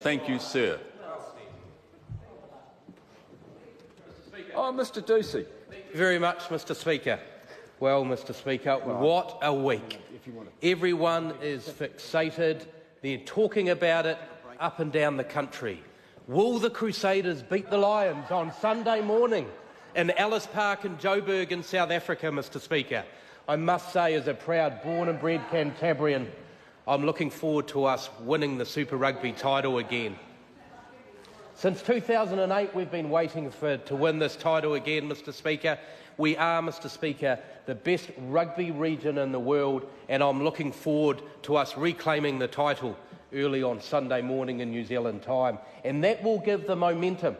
Thank you, sir. Mr Doocey. Thank you very much, Mr Speaker. Well, Mr Speaker, what a week. Everyone is fixated. They're talking about it up and down the country. Will the Crusaders beat the Lions on Sunday morning in Ellis Park in Joburg in South Africa, Mr Speaker? I must say, as a proud born and bred Cantabrian, I'm looking forward to us winning the Super Rugby title again. Since 2008, we've been waiting to win this title again, Mr Speaker. We are, Mr Speaker, the best rugby region in the world, and I'm looking forward to us reclaiming the title early on Sunday morning in New Zealand time. And that will give the momentum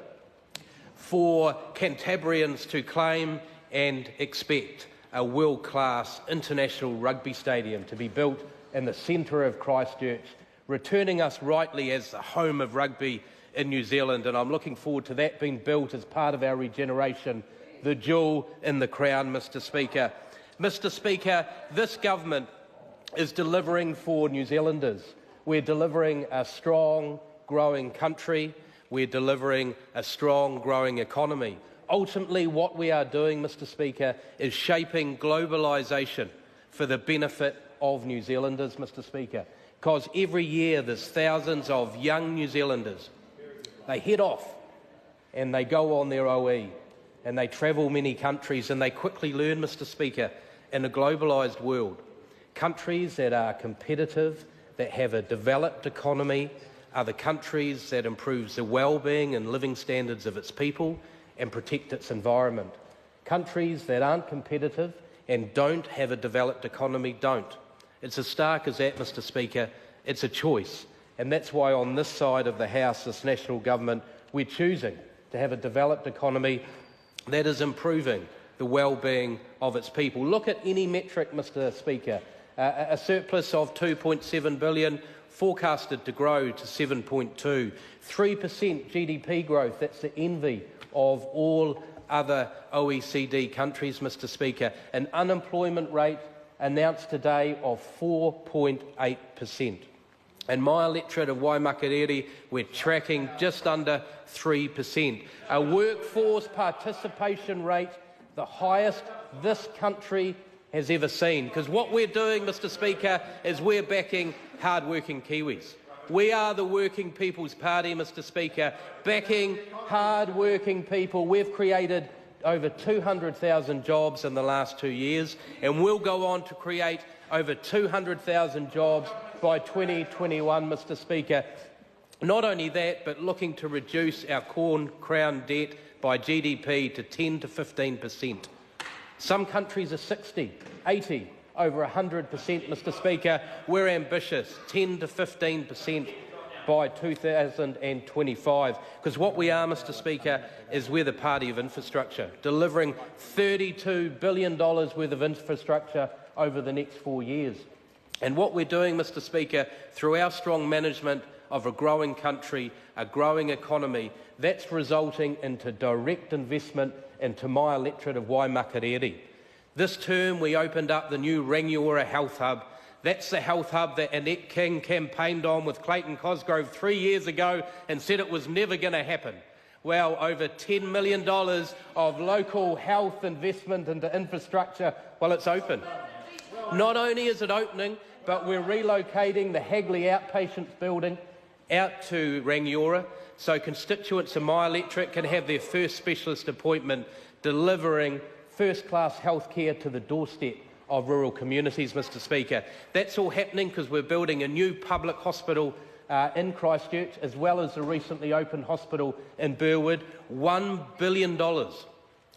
for Cantabrians to claim and expect a world-class international rugby stadium to be built in the centre of Christchurch, returning us rightly as the home of rugby in New Zealand, and I'm looking forward to that being built as part of our regeneration, the jewel in the crown, Mr Speaker. Mr Speaker, this government is delivering for New Zealanders. We're delivering a strong, growing country. We're delivering a strong, growing economy. Ultimately, what we are doing, Mr Speaker, is shaping globalisation for the benefit of New Zealanders, Mr Speaker, because every year there's thousands of young New Zealanders. They head off and they go on their OE and they travel many countries and they quickly learn, Mr Speaker, in a globalised world, countries that are competitive, that have a developed economy, are the countries that improves the well-being and living standards of its people and protect its environment. Countries that aren't competitive and don't have a developed economy don't. It's as stark as that, Mr Speaker. It's a choice. And that's why on this side of the House, this national government, we're choosing to have a developed economy that is improving the well-being of its people. Look at any metric, Mr Speaker. A surplus of $2.7 billion forecasted to grow to 7.2. 3% GDP growth, that's the envy of all other OECD countries, Mr Speaker. An unemployment rate announced today of 4.8%. In my electorate of Waimakariri, we're tracking just under 3%. A workforce participation rate, the highest this country has ever seen. Because what we're doing, Mr Speaker, is we're backing hard-working Kiwis. We are the Working People's Party, Mr Speaker, backing hard-working people. We've created over 200,000 jobs in the last 2 years, and we'll go on to create over 200,000 jobs by 2021, Mr Speaker. Not only that, but looking to reduce our Crown debt by GDP to 10 to 15%. Some countries are 60, 80, over 100%, Mr Speaker. We're ambitious, 10 to 15% by 2025, because what we are, Mr Speaker, is we're the party of infrastructure, delivering $32 billion worth of infrastructure over the next 4 years. And what we're doing, Mr Speaker, through our strong management of a growing country, a growing economy, that's resulting into direct investment into my electorate of Waimakariri. This term we opened up the new Rangiora Health Hub. That's the health hub that Annette King campaigned on with Clayton Cosgrove 3 years ago and said it was never going to happen. Well, over $10 million of local health investment into infrastructure, well, it's open. Not only is it opening, but we're relocating the Hagley Outpatients building out to Rangiora, so constituents in my electorate can have their first specialist appointment, delivering first-class health care to the doorstep of rural communities, Mr Speaker. That's all happening because we're building a new public hospital in Christchurch, as well as the recently opened hospital in Burwood. $1 billion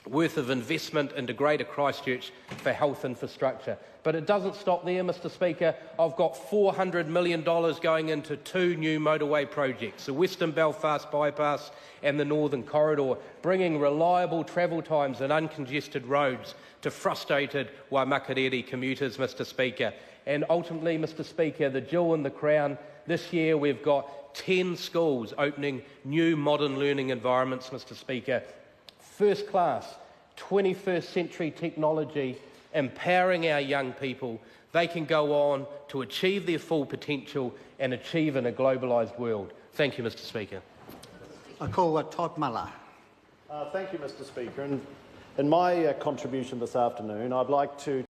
worth of investment into Greater Christchurch for health infrastructure. But it doesn't stop there, Mr Speaker. I've got $400 million going into 2 new motorway projects, the Western Belfast Bypass and the Northern Corridor, bringing reliable travel times and uncongested roads to frustrated Waimakariri commuters, Mr Speaker. And ultimately, Mr Speaker, the jewel in the crown, this year we've got 10 schools opening new modern learning environments, Mr Speaker. First class, 21st century technology, empowering our young people. They can go on to achieve their full potential and achieve in a globalised world. Thank you, Mr Speaker. I call Todd Muller. Thank you, Mr Speaker. In my contribution this afternoon, I'd like to